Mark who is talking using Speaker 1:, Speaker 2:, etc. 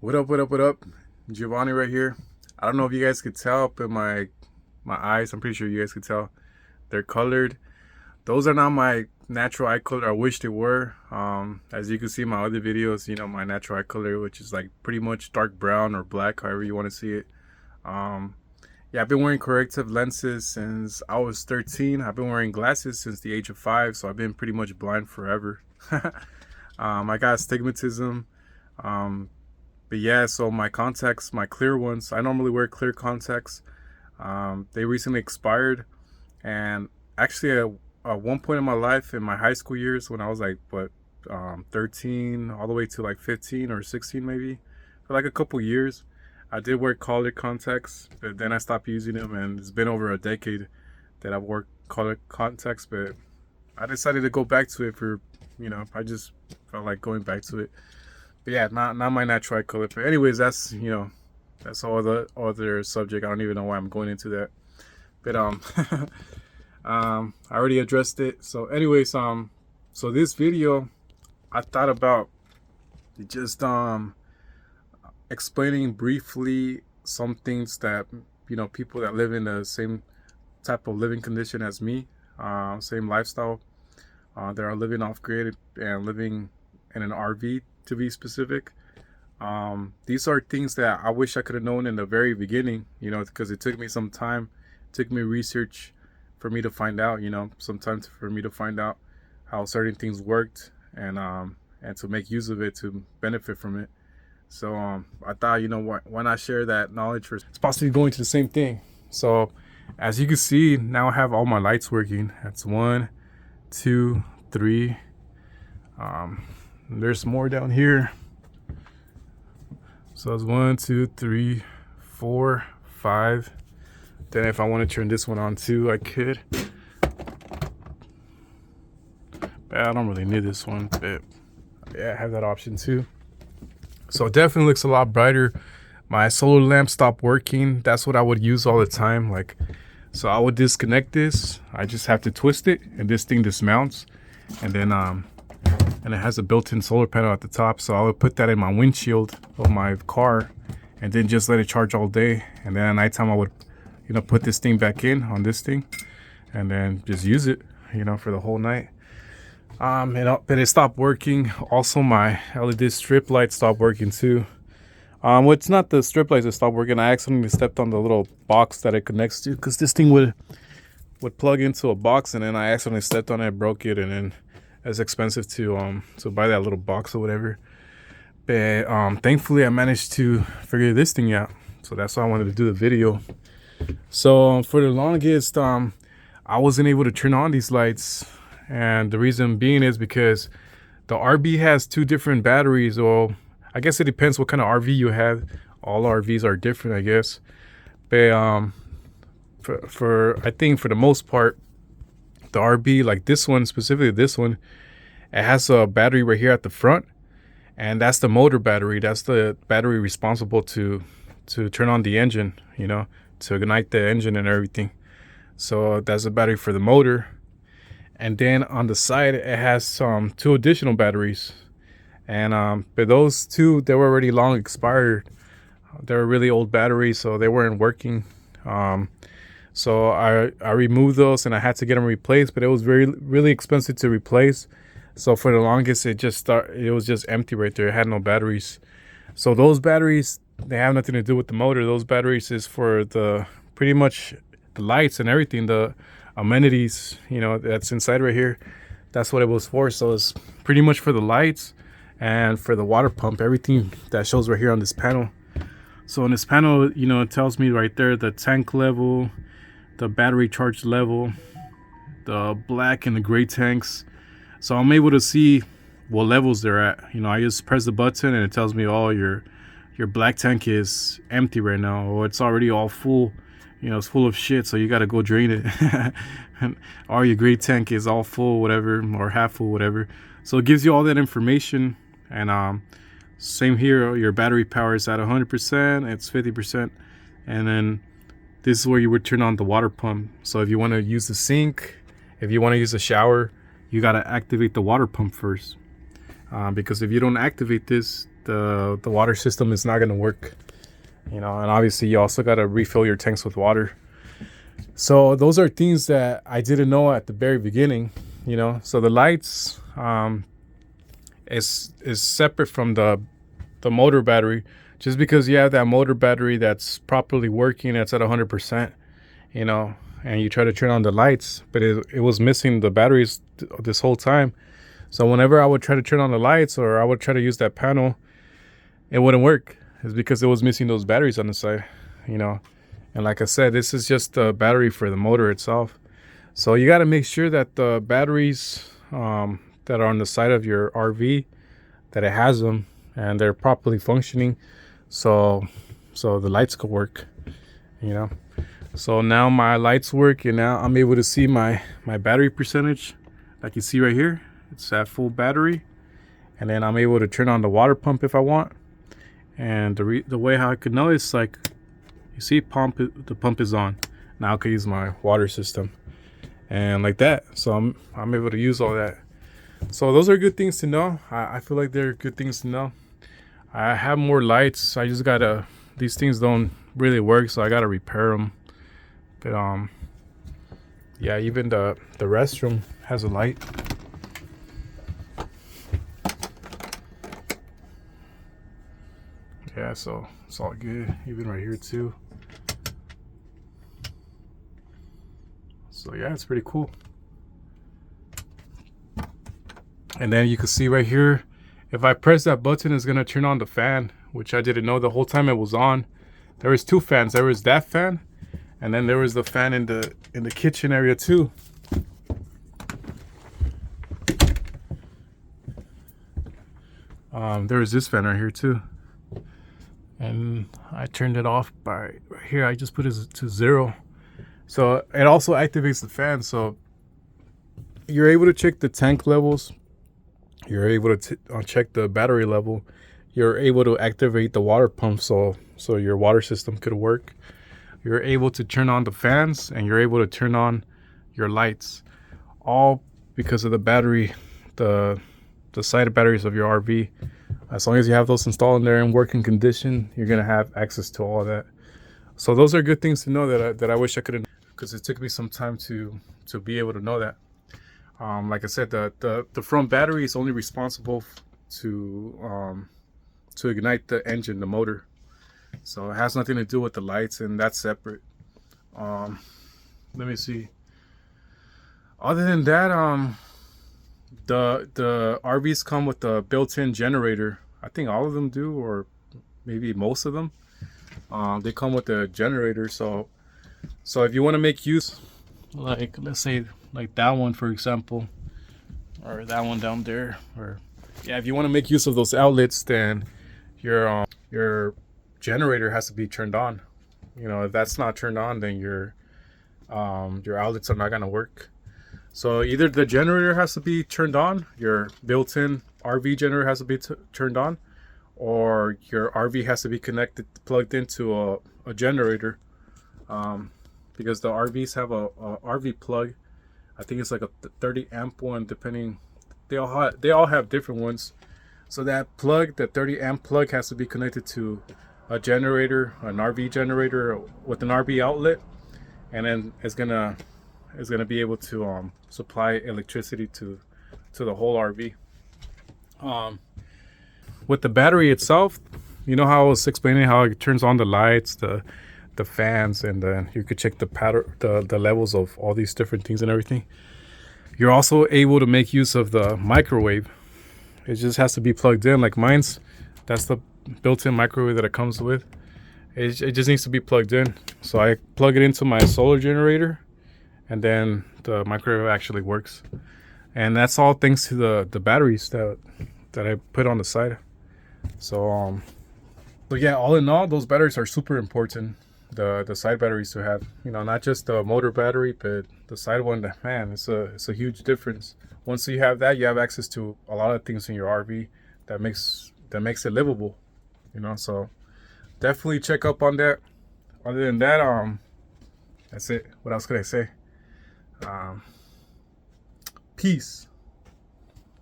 Speaker 1: What up, what up, what up? Giovanni right here. I don't know if you guys could tell, but my eyes, I'm pretty sure you guys could tell. They're colored. Those are not my natural eye color. I wish they were. As you can see in my other videos, my natural eye color, which is like pretty much dark brown or black, however you want to see it. Um, yeah, I've been wearing corrective lenses since I was 13. I've been wearing glasses since the age of 5, so I've been pretty much blind forever. I got astigmatism. Um, but yeah, so my contacts, my clear ones, I normally wear clear contacts. They recently expired, and actually, at one point in my life, in my high school years, when I was like 13, all the way to like 15 or 16, maybe, for like a couple years, I did wear colored contacts, but then I stopped using them, and it's been over a decade that I've worn colored contacts. But I decided to go back to it I just felt like going back to it. But yeah, not my natural eye color. But anyways, that's all the other subject. I don't even know why I'm going into that. But I already addressed it. So anyways, so this video, I thought about just explaining briefly some things that people that live in the same type of living condition as me, same lifestyle, that are living off grid and living in an RV, to be specific. These are things that I wish I could have known in the very beginning, because it took me some time, it took me research for me to find out, sometimes for me to find out how certain things worked, and to make use of it to benefit from it. So I thought, why not share that knowledge for it's possibly going to the same thing. So as you can see, now I have all my lights working. That's one, two, three. There's more down here. So it's 1, 2, 3, 4, 5. Then if I want to turn this one on too, I could. But I don't really need this one, but yeah, I have that option too. So it definitely looks a lot brighter. My solar lamp stopped working. That's what I would use all the time. So I would disconnect this. I just have to twist it, and this thing dismounts, and then and it has a built-in solar panel at the top. So I would put that in my windshield of my car, and then just let it charge all day. And then at nighttime, I would, put this thing back in on this thing, and then just use it, for the whole night. But it stopped working. Also, my LED strip light stopped working too. Well, it's not the strip lights that stopped working. I accidentally stepped on the little box that it connects to, because this thing would plug into a box, and then I accidentally stepped on it, broke it, and then it's expensive to buy that little box or whatever. But thankfully, I managed to figure this thing out. So that's why I wanted to do the video. So for the longest, I wasn't able to turn on these lights, and the reason being is because the RV has two different batteries. Well, I guess it depends what kind of RV you have. All RVs are different, I guess. But for I think for the most part, the RV, like this one, specifically this one, it has a battery right here at the front, and that's the motor battery. That's the battery responsible to turn on the engine, to ignite the engine and everything. So that's a battery for the motor. And then on the side, it has two additional batteries. And but those two, they were already long expired. They were really old batteries, so they weren't working. So I removed those, and I had to get them replaced, but it was really expensive to replace. So for the longest, it was just empty right there. It had no batteries. So those batteries, they have nothing to do with the motor. Those batteries is for pretty much the lights and everything, the amenities, that's inside right here. That's what it was for. So it's pretty much for the lights and for the water pump, everything that shows right here on this panel. So on this panel, it tells me right there the tank level, the battery charge level, the black and the gray tanks. So I'm able to see what levels they're at. I just press the button, and it tells me, oh, your black tank is empty right now, or it's already all full. It's full of shit, so you got to go drain it. Or your gray tank is all full, whatever, or half full, whatever. So it gives you all that information. And same here, your battery power is at 100%, it's 50%. And then this is where you would turn on the water pump. So if you want to use the sink, if you want to use the shower, you got to activate the water pump first. Because if you don't activate this, the water system is not going to work, you know. And obviously you also got to refill your tanks with water. So those are things that I didn't know at the very beginning, you know. So the lights is separate from the motor battery. Just because you have that motor battery that's properly working, that's at 100%, you know, and you try to turn on the lights, but it was missing the batteries this whole time. So whenever I would try to turn on the lights or I would try to use that panel, it wouldn't work. It's because it was missing those batteries on the side, you know. And like I said, this is just the battery for the motor itself. So you got to make sure that the batteries that are on the side of your RV, that it has them and they're properly functioning. So the lights could work, you know. So now my lights work, and now I'm able to see my battery percentage. Like you see right here, it's at full battery. And then I'm able to turn on the water pump if I want. And the way how I could know is, like, you see the pump is on. Now I can use my water system and like that. So I'm able to use all that. So those are good things to know. I feel like they're good things to know. I have more lights. I just gotta, these things don't really work, so I gotta repair them. But yeah, even the restroom has a light. Yeah, so it's all good. Even right here too. So yeah, it's pretty cool. And then you can see right here, if I press that button, it's gonna turn on the fan, which I didn't know the whole time it was on. There was two fans. There was that fan, and then there was the fan in the kitchen area too. There was this fan right here too, and I turned it off by right here. I just put it to 0, so it also activates the fan. So you're able to check the tank levels. You're able to check the battery level. You're able to activate the water pump so your water system could work. You're able to turn on the fans, and you're able to turn on your lights, all because of the battery, the side batteries of your RV. As long as you have those installed in there in working condition, you're gonna have access to all of that. So those are good things to know that I wish I could have, because it took me some time to be able to know that. Like I said, the front battery is only responsible to ignite the engine, the motor. So it has nothing to do with the lights, and that's separate. Let me see. Other than that, the RVs come with a built-in generator. I think all of them do, or maybe most of them. They come with a generator. So if you want to make use, like let's say like that one for example, or that one down there, or yeah, if you want to make use of those outlets, then your generator has to be turned on. You know, if that's not turned on, then your outlets are not gonna work. So either the generator has to be turned on, your built-in RV generator has to be turned on, or your RV has to be plugged into a generator. Because the RVs have a RV plug. I think it's like a 30 amp one, depending. They all have different ones. So that plug, the 30 amp plug, has to be connected to a generator, an RV generator with an RV outlet, and then it's gonna be able to supply electricity to the whole RV. With the battery itself, you know how I was explaining how it turns on the lights, the fans, and then you could check the levels of all these different things and everything. You're also able to make use of the microwave. It just has to be plugged in. Like mine's, that's the built-in microwave that it comes with. It just needs to be plugged in. So I plug it into my solar generator, and then the microwave actually works. And that's all thanks to the batteries that I put on the side. So yeah, all in all, those batteries are super important. The side batteries to have, you know, not just the motor battery, but the side one. Man, it's a huge difference. Once you have that, you have access to a lot of things in your RV that makes it livable, you know. So definitely check up on that. Other than that, that's it. What else could I say? Peace.